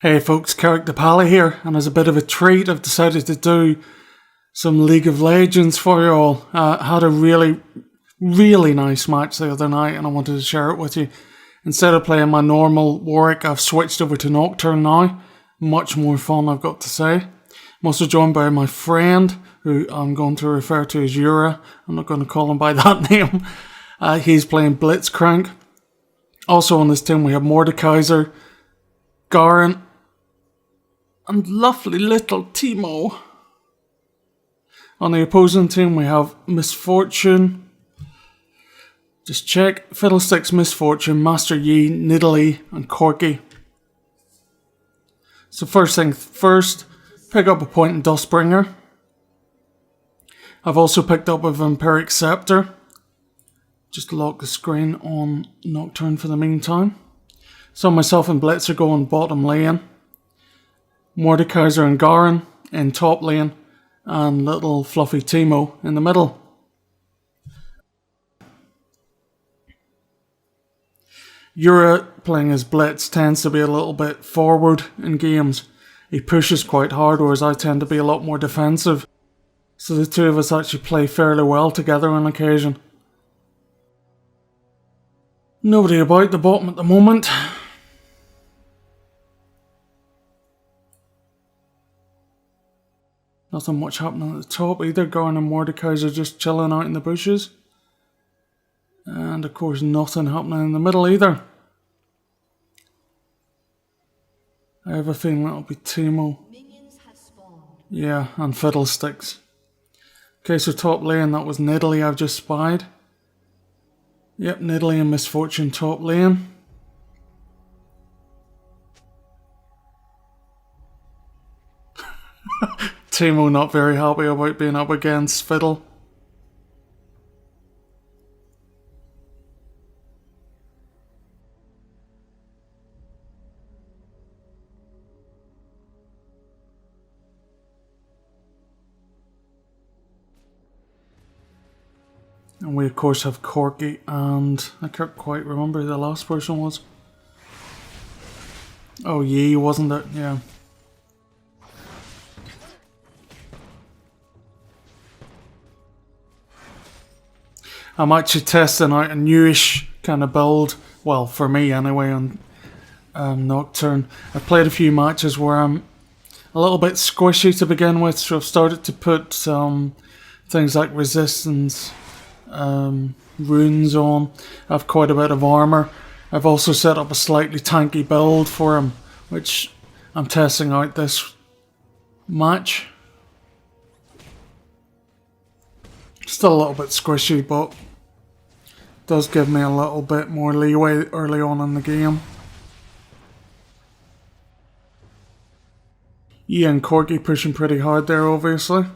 Hey folks, Keric the Pally here, and as a bit of a treat I've decided to do some League of Legends for you all. Had a really nice match the other night and I wanted to share it with you. Instead of playing my normal Warwick, I've switched over to Nocturne now. Much more fun, I've got to say. I'm also joined by my friend, who I'm going to refer to as Yura. I'm not going to call him by that name. He's playing Blitzcrank. Also on this team we have Mordekaiser, Garen, and lovely little Teemo. On the opposing team we have Misfortune. Just check. Fiddlesticks, Misfortune, Master Yi, Nidalee, and Corki. So first thing first, pick up a point in Dustbringer. I've also picked up a Vampiric Scepter. Just lock the screen on Nocturne for the meantime. So myself and Blitz are going bottom lane. Mordekaiser and Garen in top lane. And little fluffy Teemo in the middle. Yura, playing as Blitz, tends to be a little bit forward in games. He pushes quite hard, whereas I tend to be a lot more defensive. So the two of us actually play fairly well together on occasion. Nobody about the bottom at the moment. Nothing much happening at the top either. Garen and Mordekaiser just chilling out in the bushes. And of course nothing happening in the middle either. I have a feeling that'll be Teemo. Yeah, and Fiddlesticks. Okay, so top lane, that was Nidalee I've just spied. Yep, Nidalee and Misfortune top lane. Teemo not very happy about being up against Fiddle. And we of course have Corki and I can't quite remember who the last person was. Oh, Yi, wasn't it? Yeah. I'm actually testing out a newish kind of build, well for me anyway, on Nocturne. I've played a few matches where I'm a little bit squishy to begin with, so I've started to put some things like resistance, runes on. I have quite a bit of armour. I've also set up a slightly tanky build for him, which I'm testing out this match. Still a little bit squishy, but does give me a little bit more leeway early on in the game. Yeah, and Corki pushing pretty hard there, obviously.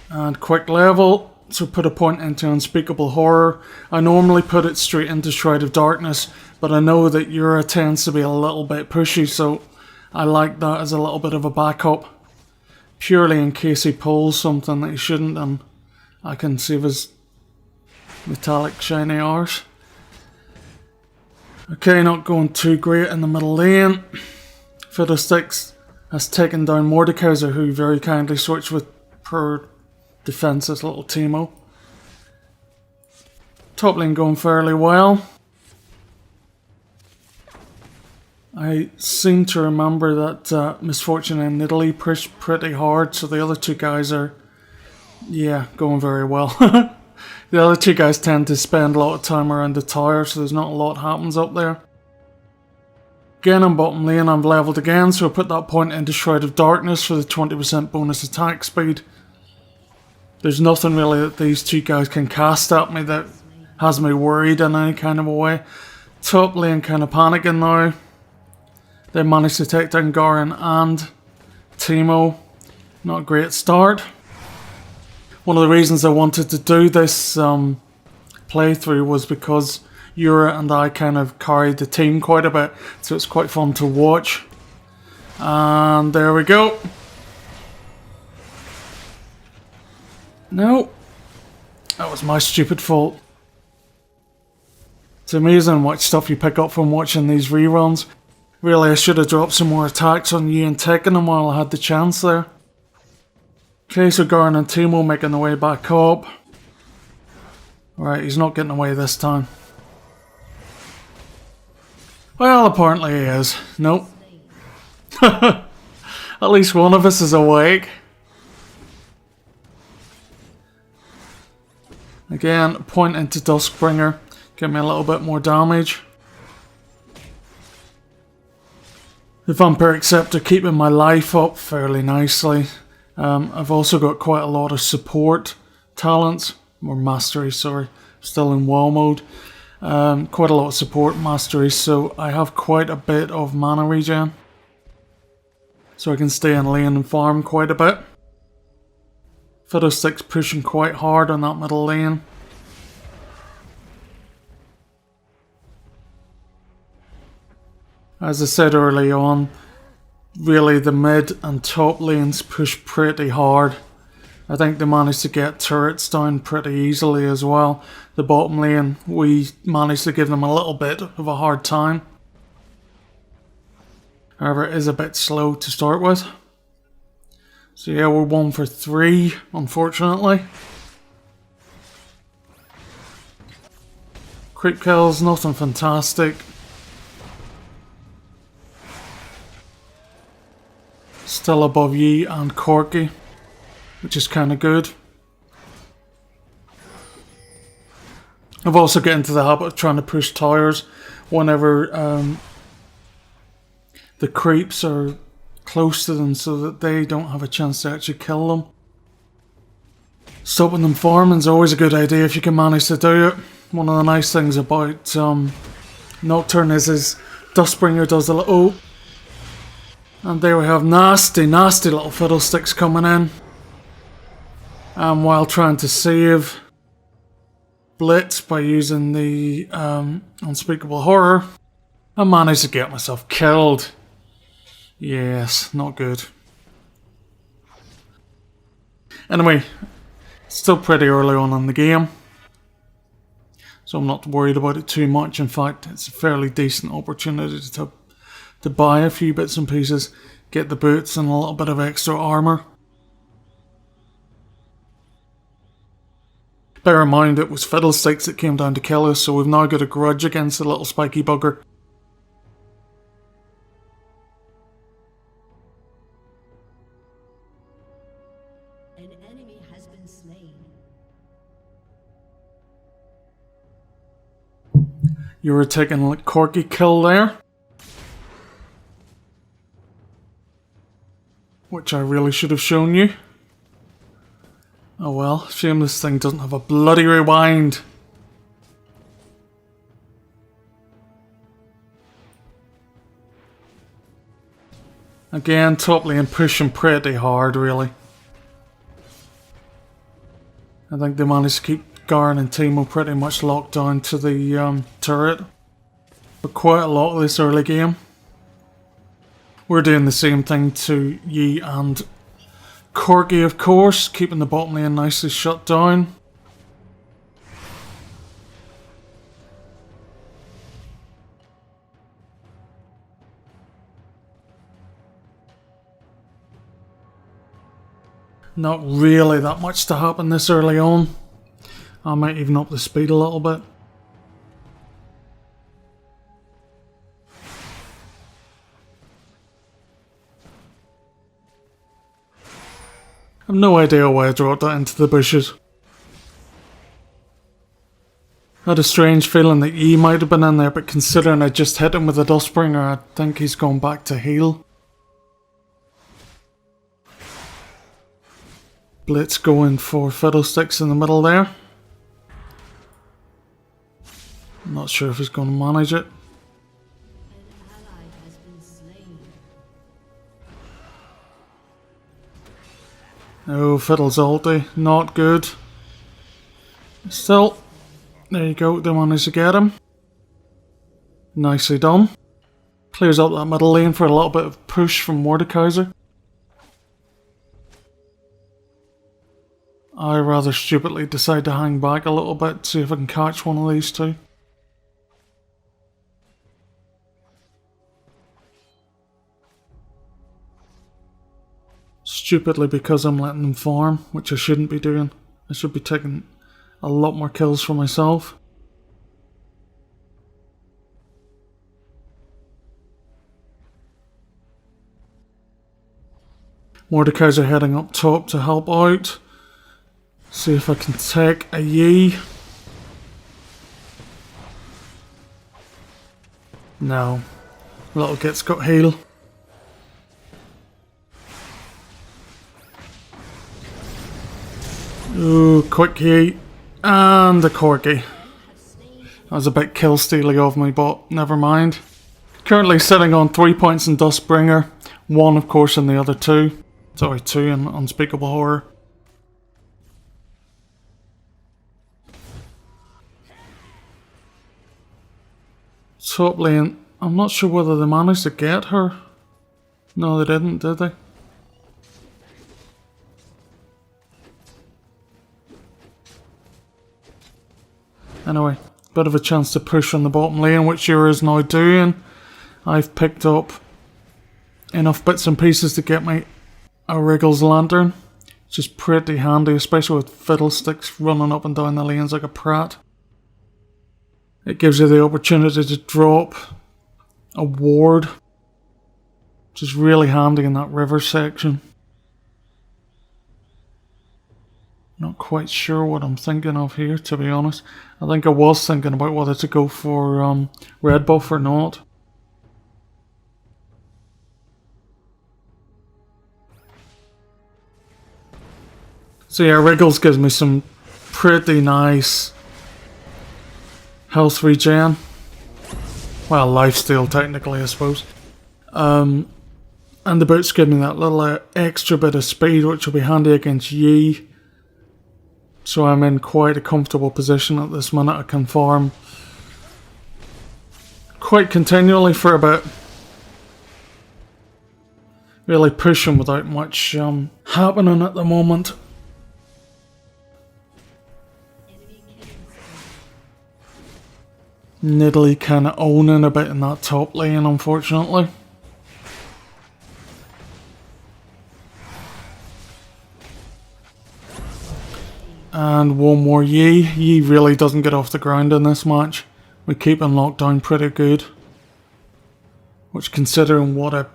And quick level, so put a point into Unspeakable Horror. I normally put it straight into Shroud of Darkness, but I know that Yura tends to be a little bit pushy, so I like that as a little bit of a backup. Purely in case he pulls something that he shouldn't, and I can save his metallic shiny arse. Okay, not going too great in the middle lane. Fiddlesticks has taken down Mordekaiser, who very kindly switched with per defensive little Teemo. Top lane going fairly well. I seem to remember that Misfortune and Nidalee pushed pretty hard, so the other two guys are, yeah, going very well. The other two guys tend to spend a lot of time around the tower, so there's not a lot happens up there. Again, on bottom lane, I'm leveled again, so I put that point into Shroud of Darkness for the 20% bonus attack speed. There's nothing really that these two guys can cast at me that has me worried in any kind of a way. Top lane kind of panicking now. They managed to take down Garen and Teemo. Not a great start. One of the reasons I wanted to do this playthrough was because Yura and I kind of carried the team quite a bit, so it's quite fun to watch. And there we go. No, that was my stupid fault. It's amazing what stuff you pick up from watching these reruns. Really, I should have dropped some more attacks on Yi and taken them while I had the chance there. Okay, so Garen and Teemo making their way back up. Right, he's not getting away this time. Well, apparently he is. Nope. At least one of us is awake. Again, point into Duskbringer. Give me a little bit more damage. The Vampiric Scepter keeping my life up fairly nicely. I've also got quite a lot of support talents. Or mastery, sorry. Still in WoW mode. Quite a lot of support mastery, so I have quite a bit of mana regen. So I can stay in lane and farm quite a bit. Fiddlestick's pushing quite hard on that middle lane. As I said early on, really the mid and top lanes push pretty hard. I think they managed to get turrets down pretty easily as well. The bottom lane, we managed to give them a little bit of a hard time. However, it is a bit slow to start with. So yeah, we're 1 for 3, unfortunately. Creep kills, nothing fantastic. Still above Yi and Corki, which is kind of good. I've also got into the habit of trying to push towers whenever the creeps are close to them so that they don't have a chance to actually kill them. Stopping them farming is always a good idea if you can manage to do it. One of the nice things about Nocturne is his Duskbringer does a little... Oh, and there we have nasty little fiddlesticks coming in. And while trying to save Blitz by using the Unspeakable Horror, I managed to get myself killed. Yes, not good. Anyway, still pretty early on in the game, so I'm not worried about it too much. In fact, it's a fairly decent opportunity to buy a few bits and pieces, get the boots and a little bit of extra armour. Bear in mind it was Fiddlesticks that came down to kill us, so we've now got a grudge against the little spiky bugger. An enemy has been slain. You were taking a Corki kill there, which I really should have shown you. Oh well, shame this thing doesn't have a bloody rewind. Again, top lane pushing pretty hard, really. I think they managed to keep Garen and Teemo pretty much locked down to the turret for quite a lot of this early game. We're doing the same thing to Yi and Corgi, of course, keeping the bottom lane nicely shut down. Not really that much to happen this early on. I might even up the speed a little bit. I've no idea why I dropped that into the bushes. I had a strange feeling that E might have been in there, but considering I just hit him with a Duskbringer, I think he's gone back to heal. Blitz going for Fiddlesticks in the middle there. I'm not sure if he's going to manage it. Oh, Fiddle's ulti, not good. Still, there you go, they managed to get him. Nicely done. Clears up that middle lane for a little bit of push from Mordekaiser. I rather stupidly decide to hang back a little bit, see if I can catch one of these two. Stupidly because I'm letting them farm, which I shouldn't be doing. I should be taking a lot more kills for myself. Mordecai's are heading up top to help out. See if I can take a Yi. No. Little Git's got heal. Ooh, quick Yi. And a Corgi. That was a bit kill stealy of me, but never mind. Currently sitting on 3 points in Dustbringer. 1 of course in the other 2. Sorry, 2 in Unspeakable Horror. Top lane, I'm not sure whether they managed to get her. No, they didn't, did they? Anyway, bit of a chance to push on the bottom lane, which Yura is now doing. I've picked up enough bits and pieces to get me a Wriggles Lantern, which is pretty handy, especially with Fiddlesticks running up and down the lanes like a prat. It gives you the opportunity to drop a ward, which is really handy in that river section. Not quite sure what I'm thinking of here, to be honest. I think I was thinking about whether to go for red buff or not. So yeah, Wriggles gives me some pretty nice health regen. Well, lifesteal technically, I suppose. And the boots give me that little extra bit of speed, which will be handy against Yi. So I'm in quite a comfortable position at this minute. I can farm quite continually for a bit. Really pushing without much happening at the moment. Nidalee kind of owning a bit in that top lane, unfortunately. And one more Yi. Yi really doesn't get off the ground in this match. We keep him locked down pretty good. Which, considering what a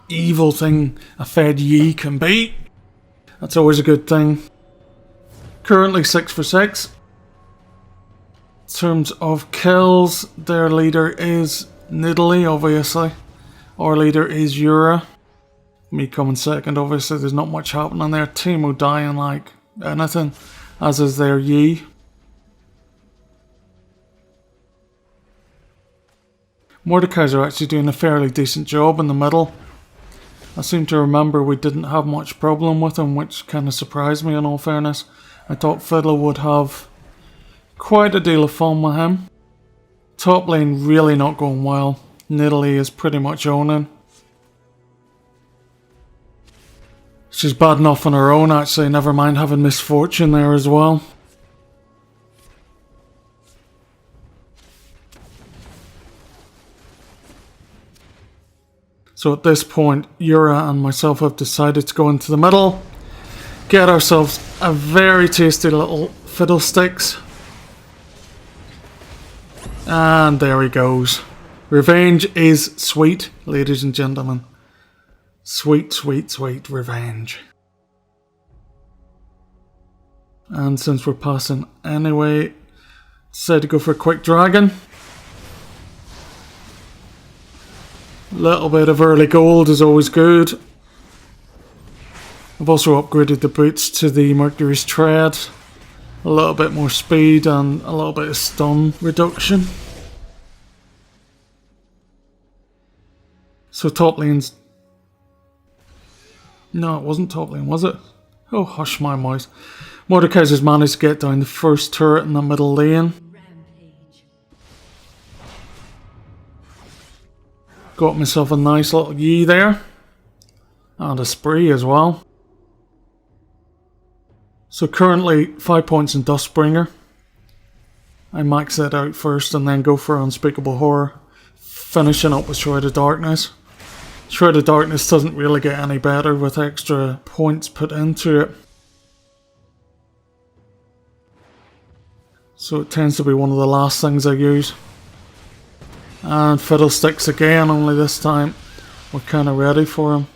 evil thing a fed Yi can be, that's always a good thing. Currently 6 for 6. In terms of kills, their leader is Nidalee, obviously. Our leader is Yura. Me coming second, obviously there's not much happening there. Teemo dying like anything, as is their Yi. Mordecai's are actually doing a fairly decent job in the middle. I seem to remember we didn't have much problem with him, which kind of surprised me in all fairness. I thought Fiddle would have quite a deal of fun with him. Top lane really not going well. Nidalee is pretty much owning. She's bad enough on her own actually, never mind having misfortune there as well. So at this point, Yura and myself have decided to go into the middle, get ourselves a very tasty little Fiddlesticks. And there he goes. Revenge is sweet, ladies and gentlemen. Sweet, sweet, sweet revenge. And since we're passing anyway, decided to go for a quick dragon. Little bit of early gold is always good. I've also upgraded the boots to the Mercury's Tread. A little bit more speed and a little bit of stun reduction. So top lane's... No, it wasn't top lane, was it? Oh, hush my mouth. Mordecai's has managed to get down the first turret in the middle lane. Rampage. Got myself a nice little Yi there. And a spree as well. So currently 5 points in Dustbringer. I max that out first and then go for Unspeakable Horror. Finishing up with Shroud of Darkness. Shroud of Darkness doesn't really get any better with extra points put into it. So it tends to be one of the last things I use. And Fiddlesticks again, only this time we're kind of ready for him.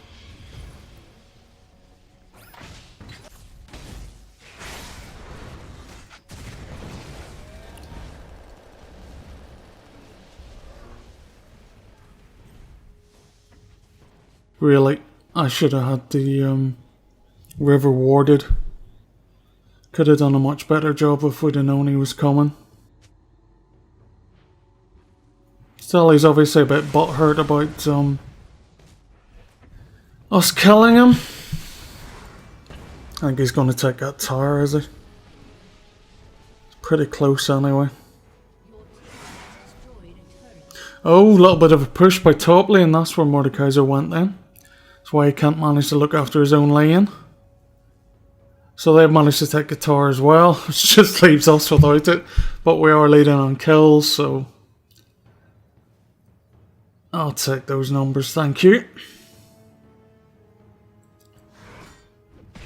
Really, I should have had the river warded. Could have done a much better job if we'd have known he was coming. Still, he's obviously a bit butthurt about us killing him. I think he's going to take that tower, is he? It's pretty close anyway. Oh, a little bit of a push by top lane, that's where Mordekaiser went then. That's why he can't manage to look after his own lane. So they've managed to take the tower as well, which just leaves us without it. But we are leading on kills, so I'll take those numbers, thank you.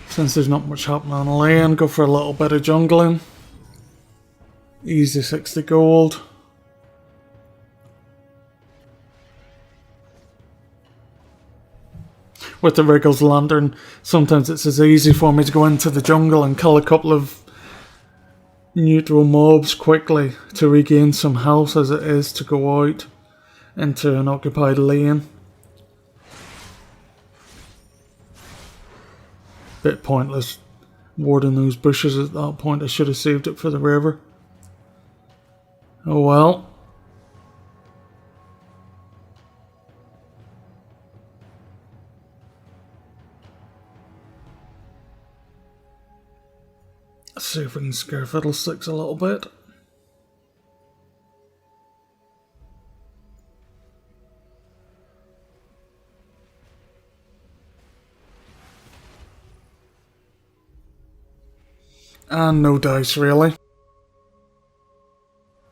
Since there's not much happening on the lane, go for a little bit of jungling. Easy 60 gold. With the Wriggles Lantern, sometimes it's as easy for me to go into the jungle and kill a couple of neutral mobs quickly to regain some health as it is to go out into an occupied lane. Bit pointless warding those bushes at that point. I should have saved it for the river. Oh well. Let's see if we can scare Fiddlesticks a little bit. And no dice, really.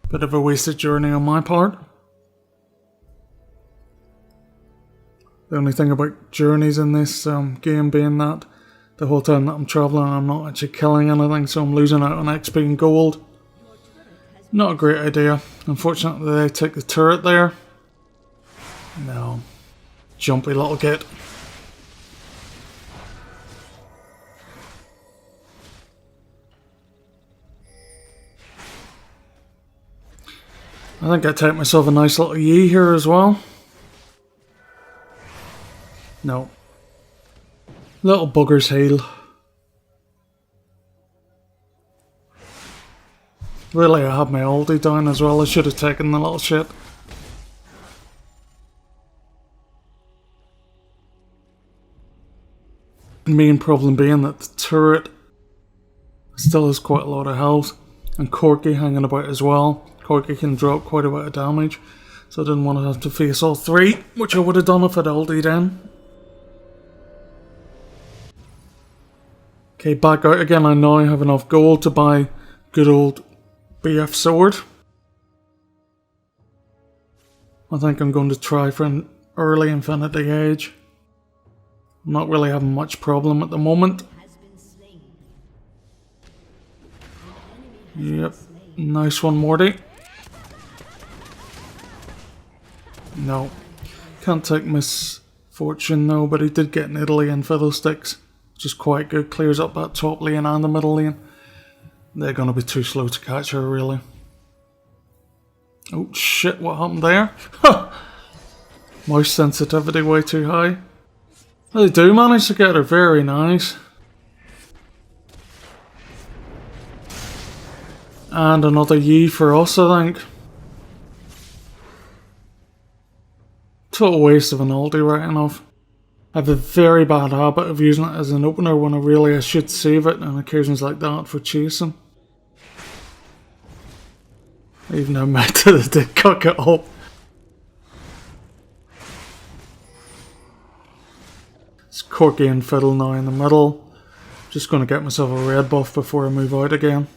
Bit of a wasted journey on my part. The only thing about journeys in this game being that the whole time that I'm travelling I'm not actually killing anything, so I'm losing out on XP and gold. Not a great idea. Unfortunately they take the turret there. No. Jumpy little git. I think I take myself a nice little Yi here as well. No. Little bugger's heal. Really, I had my ulti down as well. I should have taken the little shit. Main problem being that the turret still has quite a lot of health. And Corki hanging about as well. Corki can drop quite a bit of damage. So I didn't want to have to face all three, which I would have done if I'd ultied in. Okay, back out again. I now have enough gold to buy good old BF sword. I think I'm going to try for an early Infinity Age. I'm not really having much problem at the moment. Yep, nice one, Morty. No, can't take Misfortune though, but he did get an Italy and Fiddlesticks, which is quite good. Clears up that top lane and the middle lane. They're going to be too slow to catch her, really. Oh shit, what happened there? Mouse sensitivity way too high. They do manage to get her, very nice. And another Yi for us, I think. Total waste of an ulti, right enough. I have a very bad habit of using it as an opener when I should save it on occasions like that for chasing. Even though Meta did cock it up. It's Corki and Fiddle now in the middle. Just going to get myself a red buff before I move out again.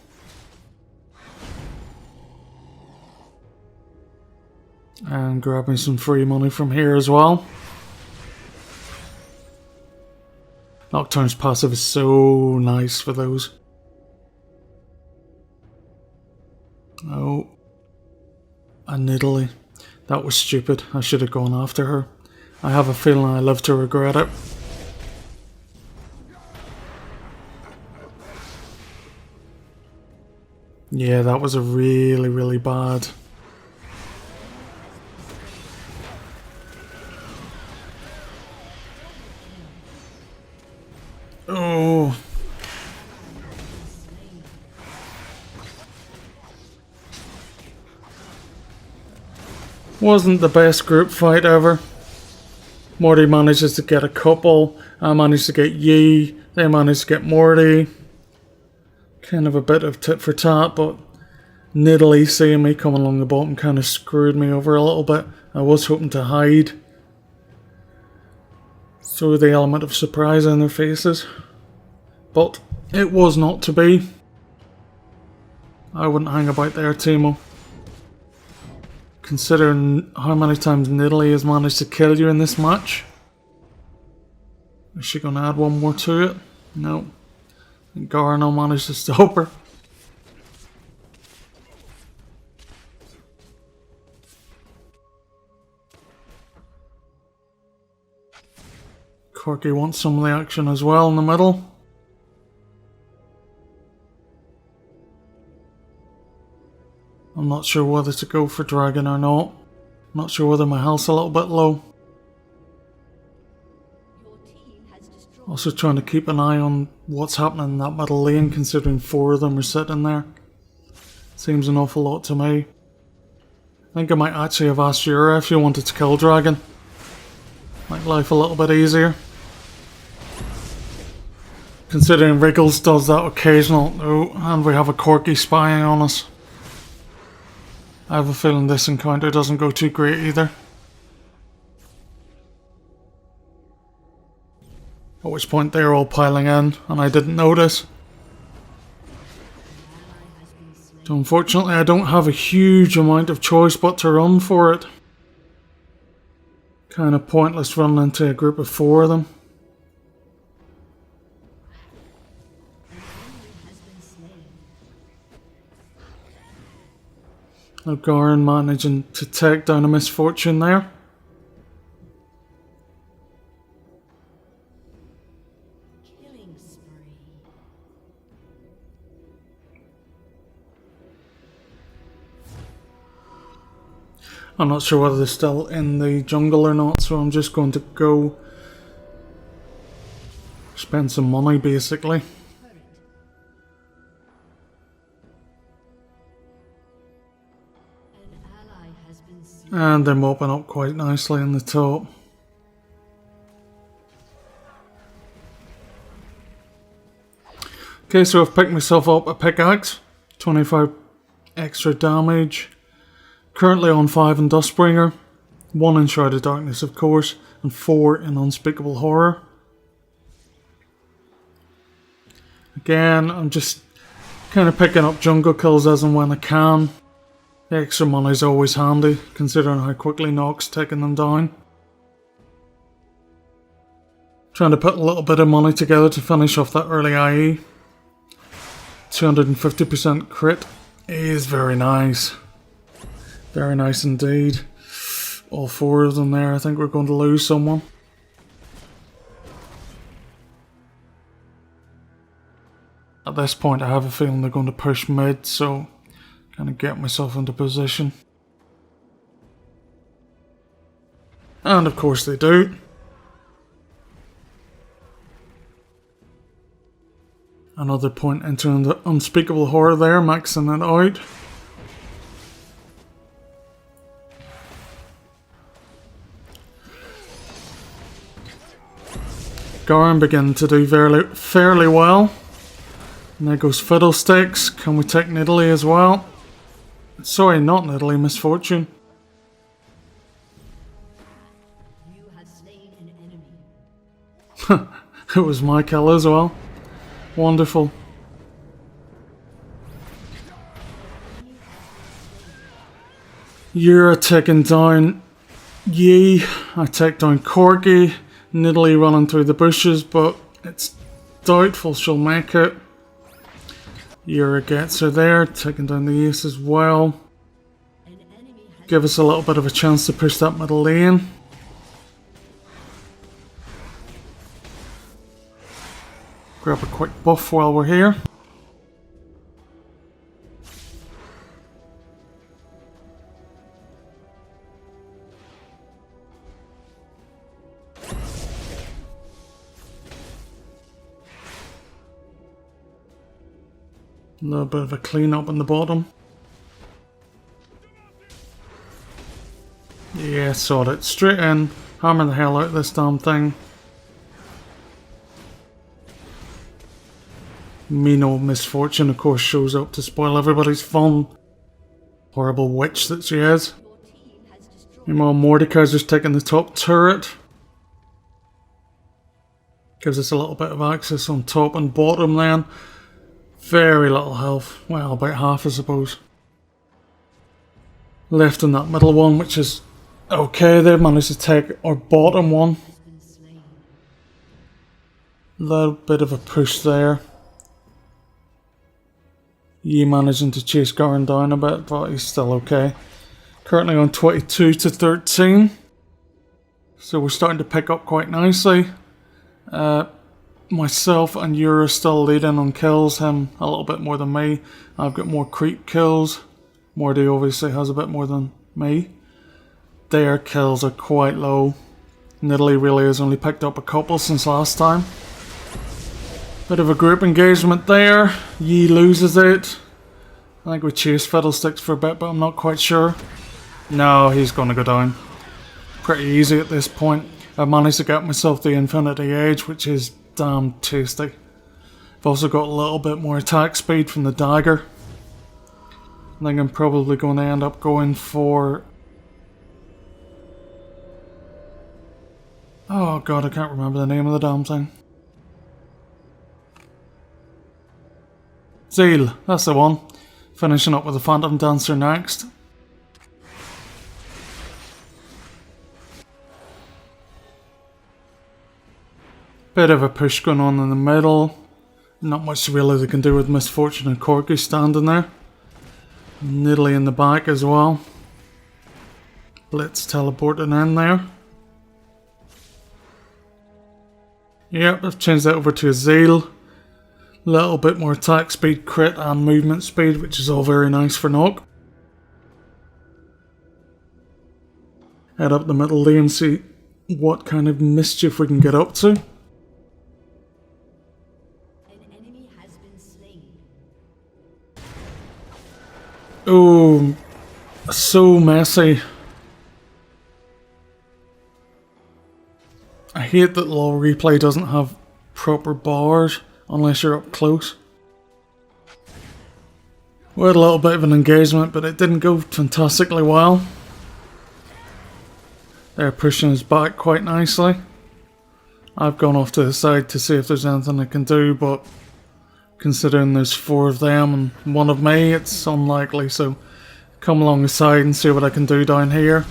And grab me some free money from here as well. Nocturne's passive is so nice for those. Oh. And Italy. That was stupid. I should have gone after her. I have a feeling I live to regret it. Yeah, that was a really, really bad. Oh. Wasn't the best group fight ever. Morty manages to get a couple. I managed to get Yi. They managed to get Morty. Kind of a bit of tit for tat, but Nidalee seeing me coming along the bottom kind of screwed me over a little bit. I was hoping to hide. Throw the element of surprise in their faces. But it was not to be. I wouldn't hang about there, Timo. Considering how many times Nidalee has managed to kill you in this match. Is she going to add one more to it? No. And Garno managed to stop her. Corky wants some of the action as well in the middle. I'm not sure whether to go for Dragon or not. I'm not sure whether my health's a little bit low. Also trying to keep an eye on what's happening in that middle lane, considering 4 of them are sitting there. Seems an awful lot to me. I think I might actually have asked Yura if she wanted to kill Dragon. Make life a little bit easier. Considering Wriggles does that occasional... Oh, and we have a Corky spying on us. I have a feeling this encounter doesn't go too great either. At which point they're all piling in and I didn't notice. So unfortunately I don't have a huge amount of choice but to run for it. Kind of pointless running into a group of 4 of them. Garen managing to take down a misfortune there. Killing spree. I'm not sure whether they're still in the jungle or not, so I'm just going to go spend some money basically. And they're mopping up quite nicely in the top. Okay, so I've picked myself up a pickaxe. 25 extra damage. Currently on 5 in Dustbringer. 1 in Shroud of Darkness, of course. And 4 in Unspeakable Horror. Again, I'm just kind of picking up jungle kills as and when I can. The extra money is always handy, considering how quickly Nox taking them down. Trying to put a little bit of money together to finish off that early IE. 250% crit is very nice. Very nice indeed. All 4 of them there, I think we're going to lose someone. At this point I have a feeling they're going to push mid, so... kind of get myself into position. And of course they do. Another point entering the Unspeakable Horror there, maxing it out. Garen beginning to do fairly well. And there goes Fiddlesticks. Can we take Nidalee as well? Sorry, not Nidalee, Misfortune. You have slain an enemy. It was my kill as well. Wonderful. Yura taking down Yi. I take down Corky. Nidalee running through the bushes, but It's doubtful she'll make it. Yura gets her there, taking down the ace as well. Give us a little bit of a chance to push that middle lane. Grab a quick buff while we're here. A little bit of a clean up in the bottom. Yeah, sort it. Straight in, hammer the hell out of this damn thing. Mean old Misfortune, of course, shows up to spoil everybody's fun. Horrible witch that she is. Meanwhile, Mordecai's just taking the top turret. Gives us a little bit of access on top and bottom then. Very little health. Well, about half, I suppose. Left in that middle one, which is okay. They've managed to take our bottom one. Little bit of a push there. Yi managing to chase Garen down a bit, but he's still okay. Currently on 22 to 13. So we're starting to pick up quite nicely. Myself and Yura still leading on kills, him a little bit more than me. I've got more creep kills. Morty obviously has a bit more than me. Their kills are quite low. Nidalee really has only picked up a couple since last time. Bit of a group engagement there. Yi loses it. I think we chase Fiddlesticks for a bit, but I'm not quite sure. No, he's going to go down. Pretty easy at this point. I've managed to get myself the Infinity Age, which is damn tasty. I've also got a little bit more attack speed from the dagger. I think I'm probably going to end up going for... Oh god, I can't remember the name of the damn thing. Zeal, that's the one. Finishing up with the Phantom Dancer next. Bit of a push going on in the middle. Not much really they can do with Misfortune and Corky standing there. Nidalee in the back as well. Blitz teleporting in there. Yep, I've changed that over to a Zeal. Little bit more attack speed, crit and movement speed, which is all very nice for Nock. Head up the middle lane, see what kind of mischief we can get up to. Oh, so messy. I hate that LoL replay doesn't have proper bars unless you're up close. We had a little bit of an engagement, but it didn't go fantastically well. They're pushing us back quite nicely. I've gone off to the side to see if there's anything I can do, but considering there's 4 of them and 1 of me, it's unlikely, so come along the side and see what I can do down here.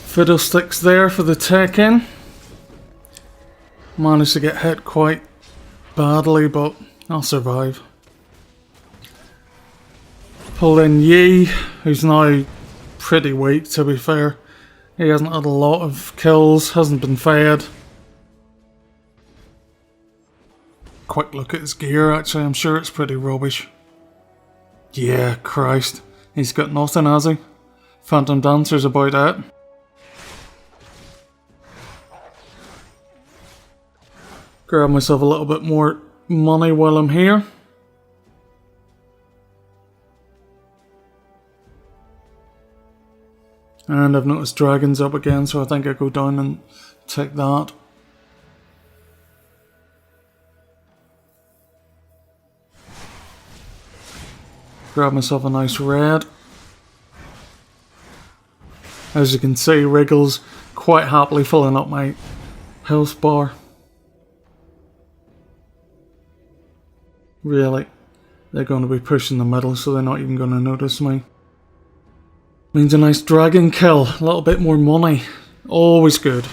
Fiddlesticks there for the tech in. Managed to get hit quite badly, but I'll survive. Pull in Yi, who's now pretty weak to be fair. He hasn't had a lot of kills, hasn't been fed. Quick look at his gear actually, I'm sure it's pretty rubbish. Yeah, Christ. He's got nothing, has he? Phantom Dancer's about it. Grab myself a little bit more money while I'm here. And I've noticed dragons up again, so I think I go down and take that. Grab myself a nice red. As you can see, Wriggle's quite happily filling up my health bar. Really, they're going to be pushing the middle, so they're not even going to notice me. Means a nice dragon kill, a little bit more money. Always good.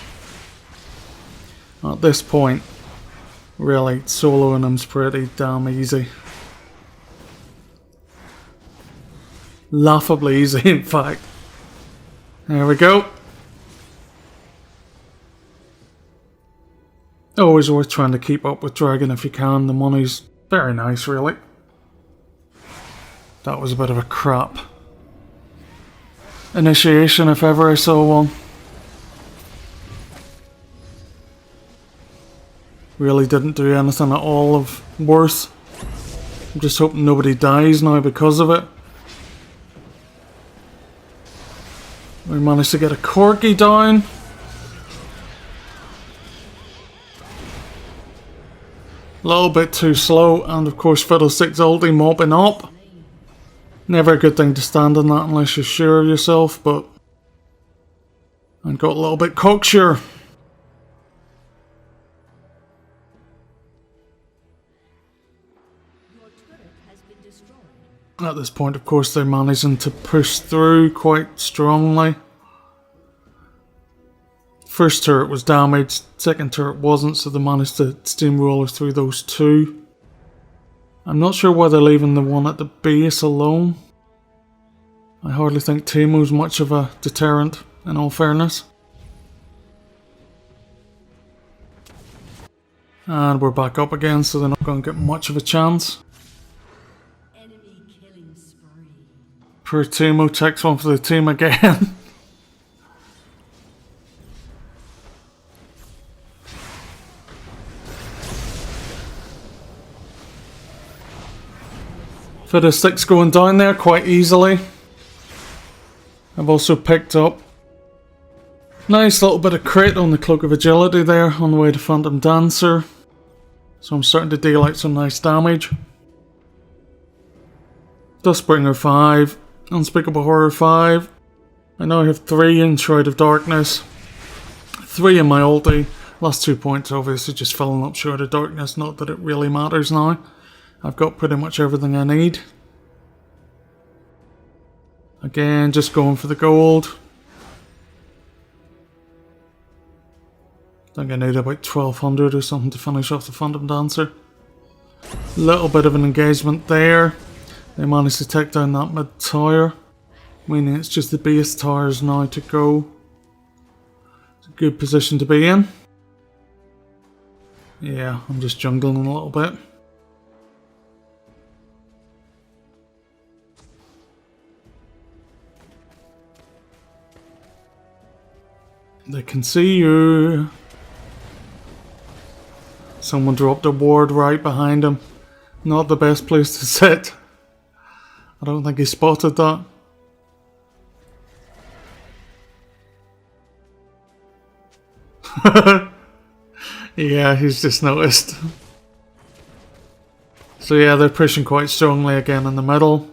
At this point, really, soloing him's pretty damn easy. Laughably easy, in fact. There we go. Always worth trying to keep up with Dragon if you can. The money's very nice, really. That was a bit of a crap initiation if ever I saw one. Really didn't do anything at all of worth. I'm just hoping nobody dies now because of it. We managed to get a corgi down. A little bit too slow, and of course Fiddlestick's ulti mopping up. Never a good thing to stand on that unless you're sure of yourself, but I got a little bit cocksure. At this point, of course, they're managing to push through quite strongly. First turret was damaged, second turret wasn't, so they managed to steamroller through those two. I'm not sure why they're leaving the one at the base alone. I hardly think Teemu's much of a deterrent, in all fairness. And we're back up again, so they're not going to get much of a chance. Poor Teemu takes one for the team again. Fiddlestick's going down there quite easily. I've also picked up nice little bit of crit on the Cloak of Agility there on the way to Phantom Dancer. So I'm starting to deal out some nice damage. Dustbringer 5. Unspeakable Horror 5. I now have 3 in Shroud of Darkness. 3 in my ulti. Last 2 points obviously just filling up Shroud of Darkness, not that it really matters now. I've got pretty much everything I need. Again, just going for the gold. I think I need about 1200 or something to finish off the Phantom Dancer. Little bit of an engagement there. They managed to take down that mid tower, meaning it's just the base towers now to go. It's a good position to be in. Yeah, I'm just jungling a little bit. They can see you. Someone dropped a ward right behind him. Not the best place to sit. I don't think he spotted that. Yeah, he's just noticed. So yeah, they're pushing quite strongly again in the middle.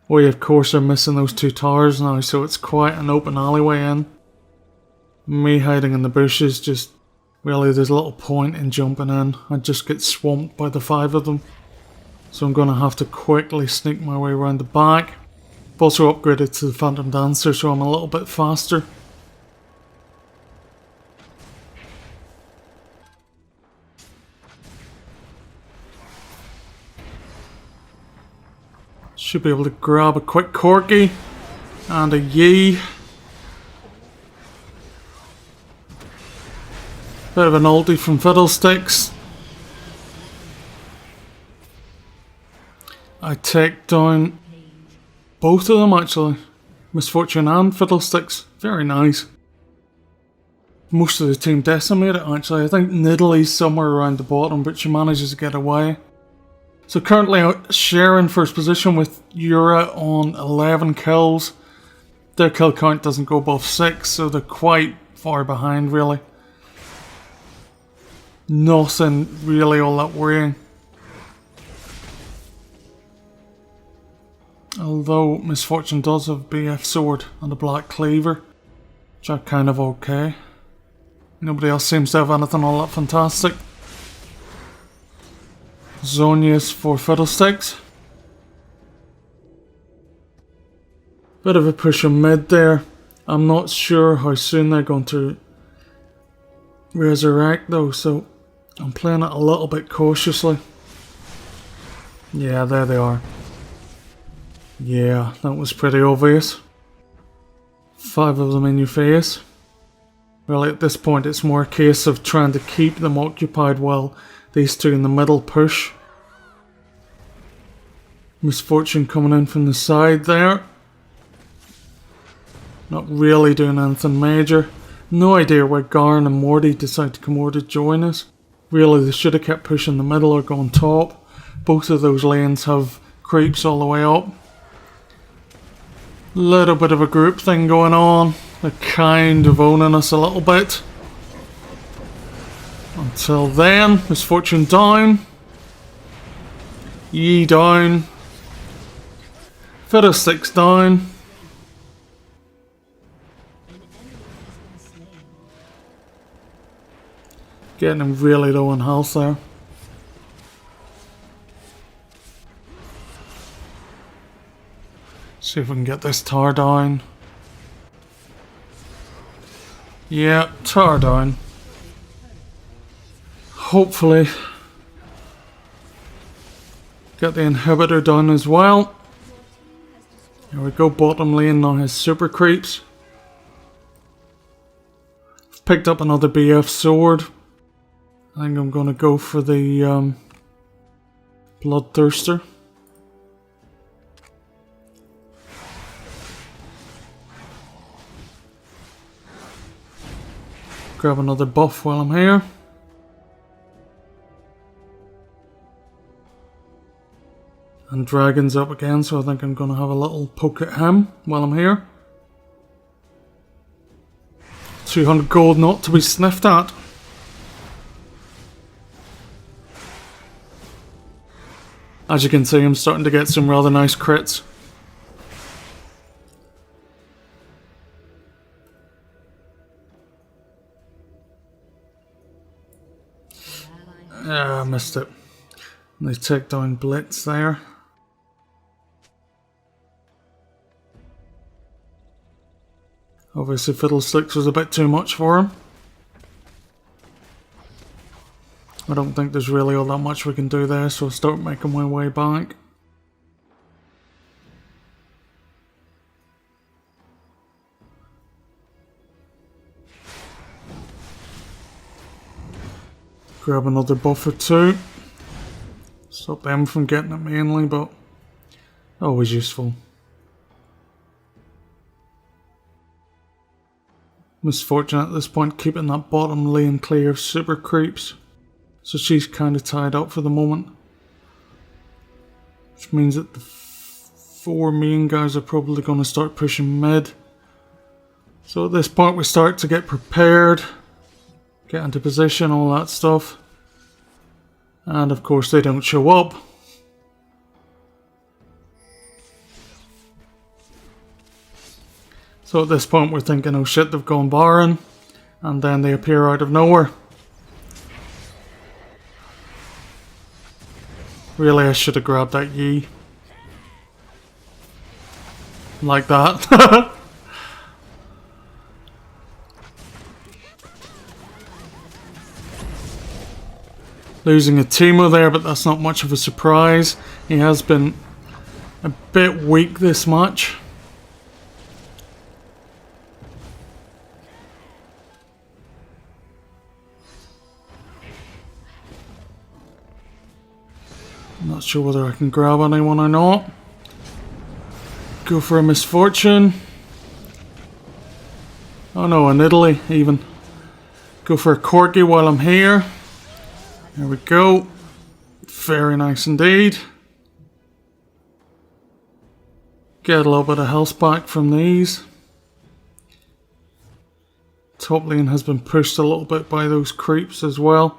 We of course are missing those 2 towers now, so it's quite an open alleyway in. Me hiding in the bushes, just really there's little point in jumping in. I just get swamped by the 5 of them. So I'm going to have to quickly sneak my way around the back. I've also upgraded to the Phantom Dancer, so I'm a little bit faster. Should be able to grab a quick corgi and a Yi. Bit of an ulti from Fiddlesticks. I take down both of them actually. Misfortune and Fiddlesticks. Very nice. Most of the team decimated actually. I think Nidalee somewhere around the bottom, but she manages to get away. So currently sharing first position with Yura on 11 kills. Their kill count doesn't go above 6, so they're quite far behind really. Nothing really all that worrying. Although Misfortune does have BF Sword and a Black Cleaver, which are kind of okay. Nobody else seems to have anything all that fantastic. Zonius for Fiddlesticks. Bit of a push on mid there. I'm not sure how soon they're going to resurrect though, so I'm playing it a little bit cautiously. Yeah, there they are. Yeah, that was pretty obvious. 5 of them in your face. Really, at this point it's more a case of trying to keep them occupied while these two in the middle push. Misfortune coming in from the side there. Not really doing anything major. No idea why Garn and Morty decide to come over to join us. Really, they should have kept pushing the middle or gone top. Both of those lanes have creeps all the way up. Little bit of a group thing going on. They're kind of owning us a little bit. Until then, Misfortune down. Yi down. Fiddlesticks down. Getting him really low on health there. See if we can get this tower down. Yeah, tower down. Hopefully get the inhibitor down as well. Here we go, bottom lane now has super creeps. Picked up another BF sword. I think I'm going to go for the Bloodthirster. Grab another buff while I'm here. And Dragon's up again, so I think I'm going to have a little poke at him while I'm here. 200 gold not to be sniffed at. As you can see, I'm starting to get some rather nice crits. Ah, I missed it. They take down Blitz there. Obviously Fiddlesticks was a bit too much for him. I don't think there's really all that much we can do there, so I'll start making my way back. Grab another buff or two. Stop them from getting it mainly, but always useful. Misfortune at this point keeping that bottom lane clear of super creeps. So she's kind of tied up for the moment. Which means that the 4 main guys are probably going to start pushing mid. So at this point we start to get prepared. Get into position, all that stuff. And of course they don't show up. So at this point we're thinking, oh shit, they've gone Baron. And then they appear out of nowhere. Really, I should have grabbed that Yi. Like that. Losing a Teemo there, but that's not much of a surprise. He has been a bit weak this match. Not sure whether I can grab anyone or not. Go for a Misfortune. Oh no, in Italy even. Go for a Corgi while I'm here. There we go. Very nice indeed. Get a little bit of health back from these. Top lane has been pushed a little bit by those creeps as well.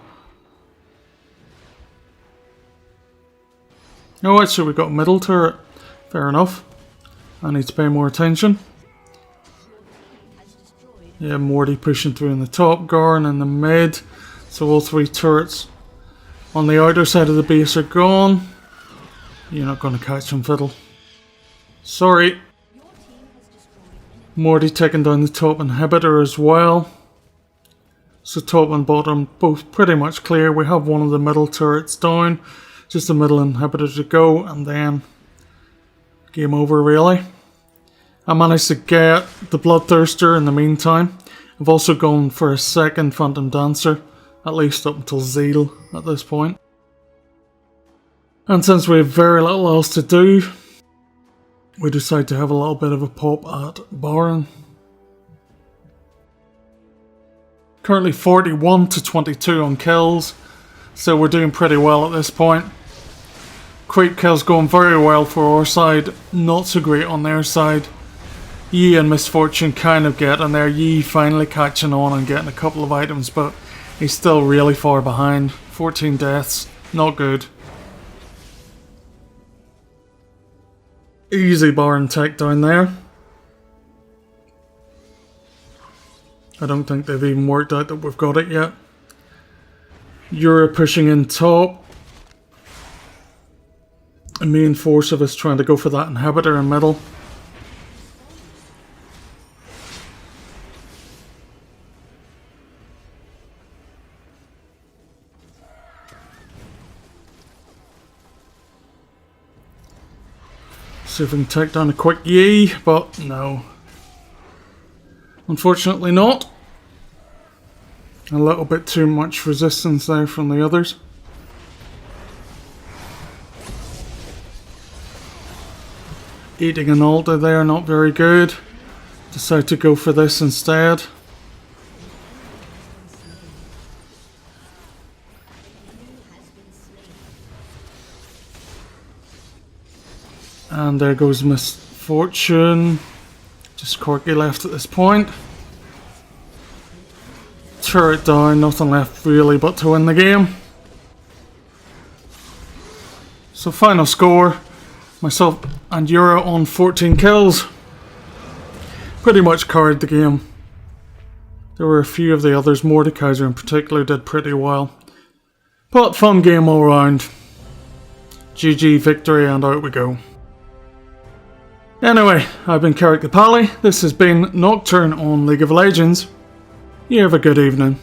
Oh, actually we got a middle turret. Fair enough. I need to pay more attention. Yeah, Morty pushing through in the top, Garn in the mid. So all 3 turrets on the outer side of the base are gone. You're not going to catch him, Fiddle. Sorry. Your team has Morty taking down the top inhibitor as well. So top and bottom both pretty much clear. We have one of the middle turrets down. Just the middle inhibitor to go, and then game over really. I managed to get the Bloodthirster in the meantime. I've also gone for a second Phantom Dancer, at least up until Zeal at this point. And since we have very little else to do, we decide to have a little bit of a pop at Baron. Currently 41 to 22 on kills, so we're doing pretty well at this point. Creep kills going very well for our side, not so great on their side. Yi and Misfortune kind of getting there, Yi finally catching on and getting a couple of items, but he's still really far behind. 14 deaths, not good. Easy Baron takedown there. I don't think they've even worked out that we've got it yet. Yura pushing in top. A main force of us trying to go for that inhibitor in middle. See if we can take down a quick Yi, but no. Unfortunately not. A little bit too much resistance there from the others. Eating an altar there, not very good. Decide to go for this instead. And there goes Misfortune. Just Corky left at this point. Turret down, nothing left really but to win the game. So final score, myself and Yura on 14 kills. Pretty much carried the game. There were a few of the others, Mordekaiser in particular did pretty well. But fun game all round. GG victory and out we go. Anyway, I've been Keric the Pally. This has been Nocturne on League of Legends. You have a good evening.